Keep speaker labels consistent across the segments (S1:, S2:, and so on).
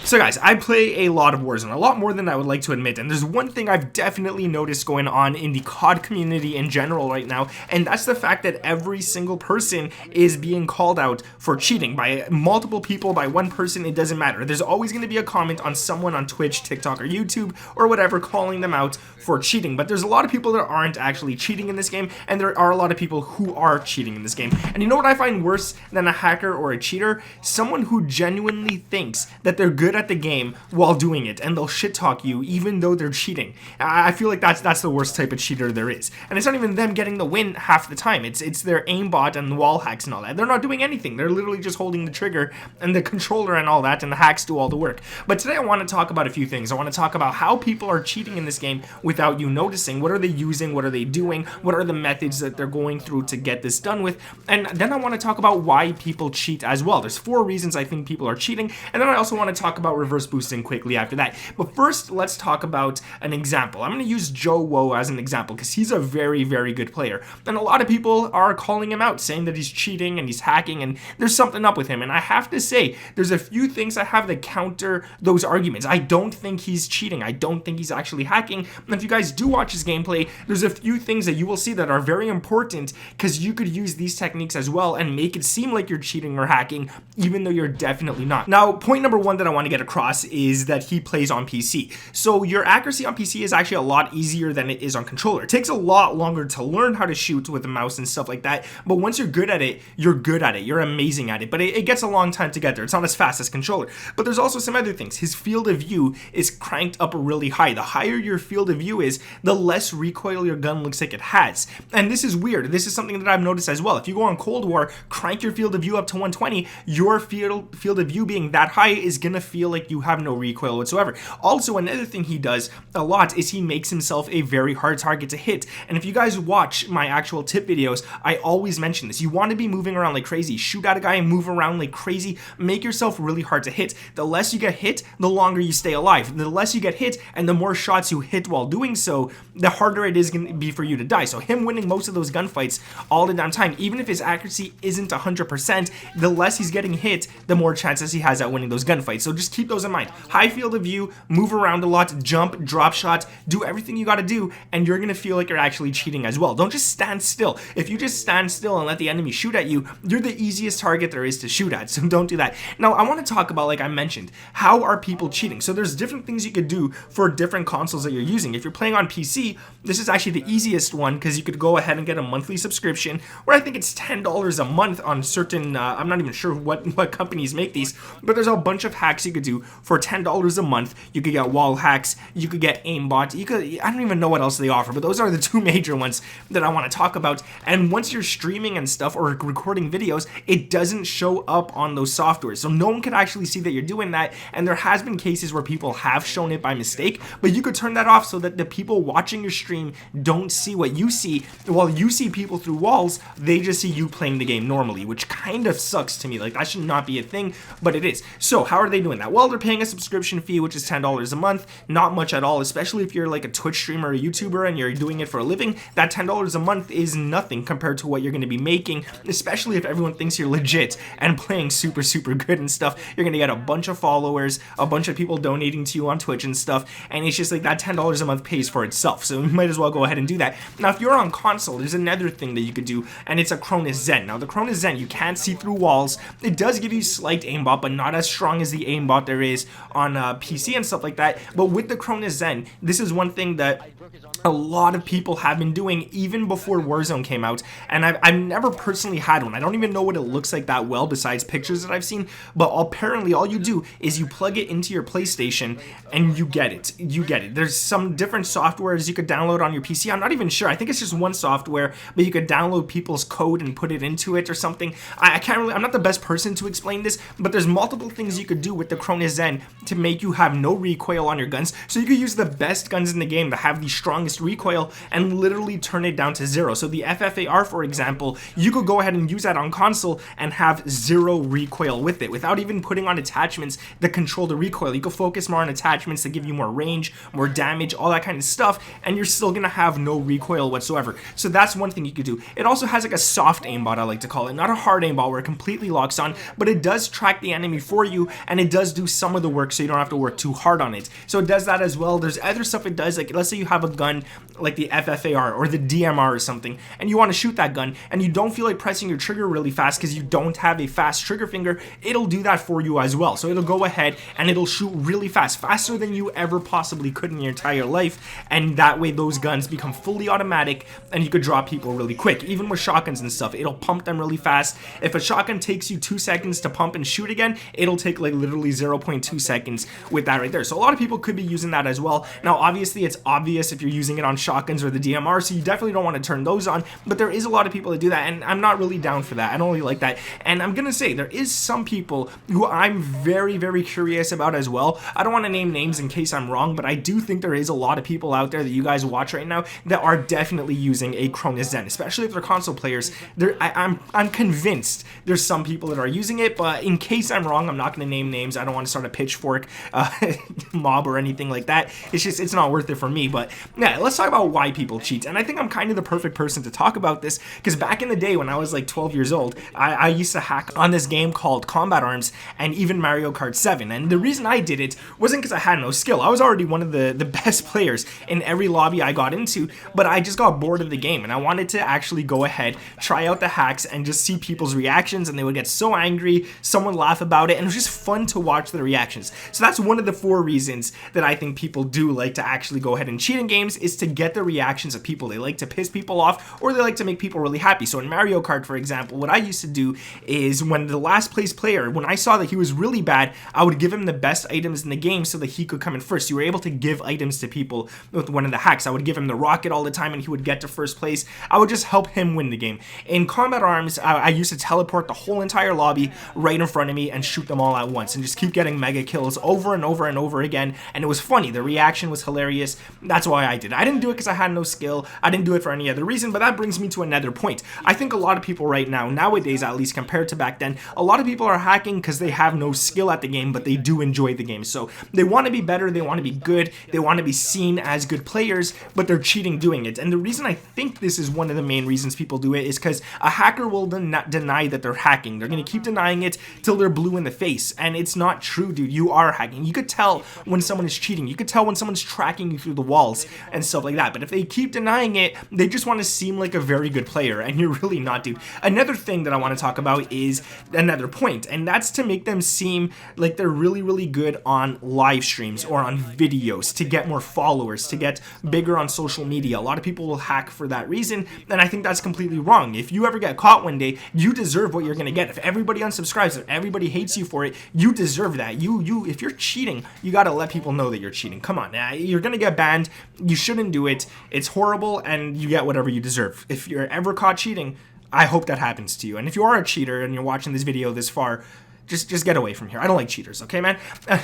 S1: So guys, I play a lot of Warzone, a lot more than I would like to admit, and there's one thing I've definitely noticed going on in the COD community in general right now, and that's the fact that every single person is being called out for cheating by multiple people, by one person. It doesn't matter. There's always going to be a comment on someone on Twitch, TikTok, or YouTube, or whatever, calling them out for cheating, but there's a lot of people that aren't actually cheating in this game, and there are a lot of people who are cheating in this game. And you know what I find worse than a hacker or a cheater? Someone who genuinely thinks that they're good at the game while doing it, and they'll shit talk you even though they're cheating. I feel like that's the worst type of cheater there is. And it's not even them getting the win half the time. It's their aimbot and the wall hacks and all that. They're not doing anything. They're literally just holding the trigger and the controller and all that, and the hacks do all the work. But today I want to talk about a few things. I want to talk about how people are cheating in this game without you noticing. What are they using? What are they doing? What are the methods that they're going through to get this done with? And then I want to talk about why people cheat as well. There's 4 reasons I think people are cheating, and then I also want to talk about reverse boosting quickly after that. But first, let's talk about an example. I'm going to use Joe Woe as an example because he's a very, very good player, and a lot of people are calling him out, saying that he's cheating and he's hacking and there's something up with him. And I have to say, there's a few things I have to counter those arguments. I don't think he's cheating. I don't think he's actually hacking. And if you guys do watch his gameplay, there's a few things that you will see that are very important, because you could use these techniques as well and make it seem like you're cheating or hacking, even though you're definitely not. Now, point number 1 that I want to get across is that he plays on PC. So your accuracy on PC is actually a lot easier than it is on controller. It takes a lot longer to learn how to shoot with a mouse and stuff like that, but once you're good at it, you're good at it. You're amazing at it, but it gets a long time to get there. It's not as fast as controller. But there's also some other things. His field of view is cranked up really high. The higher your field of view is, the less recoil your gun looks like it has. And this is weird. This is something that I've noticed as well. If you go on Cold War, crank your field of view up to 120, your field of view being that high is gonna feel like you have no recoil whatsoever. Also, another thing he does a lot is he makes himself a very hard target to hit. And if you guys watch my actual tip videos, I always mention this. You want to be moving around like crazy. Shoot at a guy and move around like crazy. Make yourself really hard to hit. The less you get hit, the longer you stay alive. The less you get hit and the more shots you hit while doing so, the harder it is going to be for you to die. So him winning most of those gunfights all the damn time, even if his accuracy isn't 100%, the less he's getting hit, the more chances he has at winning those gunfights. So just keep those in mind. High field of view, move around a lot, jump, drop shots, do everything you got to do, and you're going to feel like you're actually cheating as well. Don't just stand still. If you just stand still and let the enemy shoot at you, you're the easiest target there is to shoot at, so don't do that. Now, I want to talk about, like I mentioned, how are people cheating? So there's different things you could do for different consoles that you're using. If you're playing on PC, this is actually the easiest one, because you could go ahead and get a monthly subscription, where I think it's $10 a month on certain, I'm not even sure what companies make these, but there's a bunch of hacks you could do for $10 a month. You could get wall hacks, you could get aimbot, I don't even know what else they offer, but those are the 2 major ones that I want to talk about. And once you're streaming and stuff or recording videos, it doesn't show up on those softwares, so no one can actually see that you're doing that. And there has been cases where people have shown it by mistake, but you could turn that off so that the people watching your stream don't see what you see. While you see people through walls, they just see you playing the game normally, which kind of sucks to me. Like, that should not be a thing, but it is. So how are they doing that? Well, they're paying a subscription fee, which is $10 a month. Not much at all, especially if you're like a Twitch streamer or a YouTuber and you're doing it for a living. That $10 a month is nothing compared to what you're going to be making, especially if everyone thinks you're legit and playing super good and stuff. You're going to get a bunch of followers, a bunch of people donating to you on Twitch and stuff, and it's just like that $10 a month pays for itself, so you might as well go ahead and do that. Now, if you're on console, there's another thing that you could do, and it's a Cronus Zen. Now, the Cronus Zen, you can't see through walls. It does give you slight aimbot, but not as strong as the aimbot there is on PC and stuff like that. But with the Cronus Zen, this is one thing that a lot of people have been doing even before Warzone came out, and I've never personally had one. I don't even know what it looks like that well besides pictures that I've seen, but apparently all you do is you plug it into your PlayStation and you get it. You get it. There's some different softwares you could download on your PC. I'm not even sure. I think it's just one software, but you could download people's code and put it into it or something. I can't really, I'm not the best person to explain this, but there's multiple things you could do with the Cronus Zen to make you have no recoil on your guns. So you could use the best guns in the game that have the strongest recoil and literally turn it down to 0. So the FFAR, for example, you could go ahead and use that on console and have 0 recoil with it without even putting on attachments that control the recoil. You could focus more on attachments that give you more range, more damage, all that kind of stuff, and you're still gonna have no recoil whatsoever. So that's one thing you could do. It also has like a soft aimbot, I like to call it, not a hard aimbot where it completely locks on, but it does track the enemy for you, and it does does do some of the work, so you don't have to work too hard on it. So it does that as well. There's other stuff it does, like let's say you have a gun like the FFAR or the DMR or something, and you want to shoot that gun, and you don't feel like pressing your trigger really fast because you don't have a fast trigger finger, it'll do that for you as well. So it'll go ahead and it'll shoot really fast, faster than you ever possibly could in your entire life, and that way those guns become fully automatic and you could draw people really quick. Even with shotguns and stuff, it'll pump them really fast. If a shotgun takes you 2 seconds to pump and shoot again, it'll take like literally 0.2 seconds with that right there. So a lot of people could be using that as well. Now obviously it's obvious if you're using it on shotguns or the DMR, so you definitely don't want to turn those on, but there is a lot of people that do that, and I'm not really down for that. I don't really like that, and I'm gonna say there is some people who I'm very, very curious about as well. I don't want to name names in case I'm wrong, but I do think there is a lot of people out there that you guys watch right now that are definitely using a Cronus Zen, especially if they're console players. I'm convinced there's some people that are using it, but in case I'm wrong, I'm not going to name names. I don't want to start a pitchfork mob or anything like that. It's not worth it for me. But yeah, let's talk about why people cheat. And I think I'm kind of the perfect person to talk about this, because back in the day when I was like 12 years old, I used to hack on this game called Combat Arms and even Mario Kart 7. And the reason I did it wasn't because I had no skill. I was already one of the best players in every lobby I got into, but I just got bored of the game and I wanted to actually go ahead, try out the hacks and just see people's reactions, and they would get so angry, someone laugh about it, and it was just fun to watch the reactions. So that's one of the 4 reasons that I think people do like to actually go ahead and cheat in games, is to get the reactions of people. They like to piss people off, or they like to make people really happy. So in Mario Kart, for example, what I used to do is when the last place player, when I saw that he was really bad, I would give him the best items in the game so that he could come in first. You were able to give items to people with one of the hacks. I would give him the rocket all the time and he would get to first place. I would just help him win the game. In Combat Arms, I used to teleport the whole entire lobby right in front of me and shoot them all at once and just keep getting mega kills over and over and over again, and it was funny. The reaction was hilarious. That's why I did it. I didn't do it because I had no skill. I didn't do it for any other reason, but that brings me to another point. I think a lot of people right now, nowadays at least compared to back then, a lot of people are hacking because they have no skill at the game, but they do enjoy the game. So they want to be better, they want to be good, they want to be seen as good players, but they're cheating doing it. And the reason I think this is one of the main reasons people do it is because a hacker will deny that they're hacking. They're going to keep denying it till they're blue in the face, and it's not true, dude. You are hacking. You could tell when someone is cheating. You could tell when someone's tracking you through the walls and stuff like that. But if they keep denying it, they just want to seem like a very good player, and you're really not, dude. Another thing that I want to talk about is another point, and that's to make them seem like they're really, really good on live streams or on videos, to get more followers, to get bigger on social media. A lot of people will hack for that reason, and I think that's completely wrong. If you ever get caught one day, you deserve what you're going to get. If everybody unsubscribes, if everybody hates you for it, you deserve that. If you're cheating, you got to let people know that you're cheating. Come on, you're going to get banned. You shouldn't do it. It's horrible, and you get whatever you deserve. If you're ever caught cheating, I hope that happens to you. And if you are a cheater and you're watching this video this far, just get away from here. I don't like cheaters, okay, man?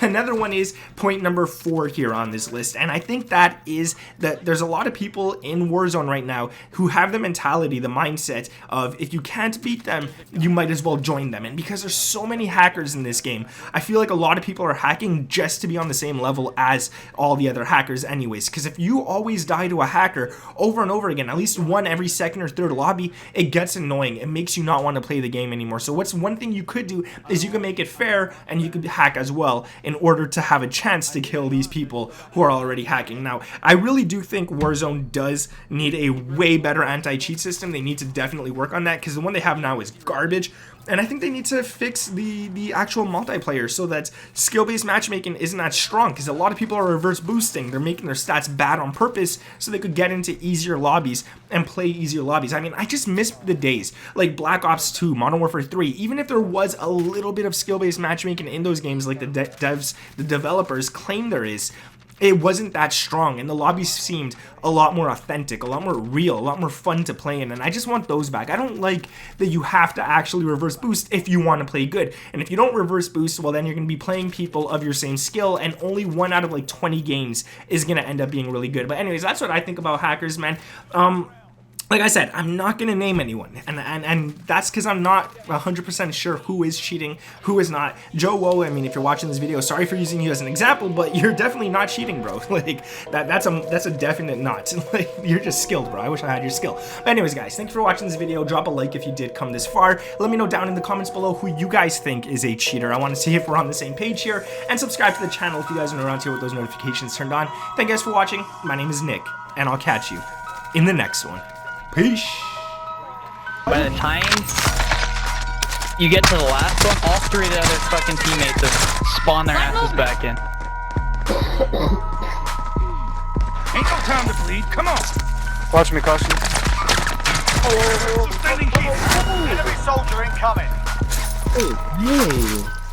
S1: Another one is point number 4 here on this list, and I think that is that there's a lot of people in Warzone right now who have the mentality, the mindset of if you can't beat them, you might as well join them. And because there's so many hackers in this game, I feel like a lot of people are hacking just to be on the same level as all the other hackers anyways, because if you always die to a hacker over and over again, at least one every second or third lobby, it gets annoying. It makes you not want to play the game anymore. So what's one thing you could do is you can make it fair, and you could hack as well in order to have a chance to kill these people who are already hacking. Now, I really do think Warzone does need a way better anti-cheat system. They need to definitely work on that, because the one they have now is garbage. And I think they need to fix the actual multiplayer so that skill-based matchmaking isn't that strong, because a lot of people are reverse boosting. They're making their stats bad on purpose so they could get into easier lobbies and play easier lobbies. I mean, I just miss the days like Black Ops 2, Modern Warfare 3. Even if there was a little bit of skill-based matchmaking in those games like the developers claim there is, it wasn't that strong, and the lobbies seemed a lot more authentic, a lot more real, a lot more fun to play in, and I just want those back. I don't like that you have to actually reverse boost if you want to play good, and if you don't reverse boost, well, then you're going to be playing people of your same skill, and only 1 out of like 20 games is going to end up being really good. But anyways, that's what I think about hackers, man. like I said, I'm not gonna name anyone, and that's because I'm not 100% sure who is cheating, who is not. Joe Woe, I mean, if you're watching this video, sorry for using you as an example, but you're definitely not cheating, bro. Like that's a definite not. Like you're just skilled, bro. I wish I had your skill. But anyways, guys, thanks for watching this video. Drop a like if you did come this far. Let me know down in the comments below who you guys think is a cheater. I want to see if we're on the same page here, and subscribe to the channel if you guys are around here with those notifications turned on. Thank you guys for watching. My name is Nick, and I'll catch you in the next one. Peace.
S2: By the time you get to the last one, all three of the other fucking teammates have spawned their asses back in.
S3: Ain't no time to bleed. Come on.
S4: Watch me, caution.
S3: Standing here. Enemy soldier incoming.
S5: Oh, hey.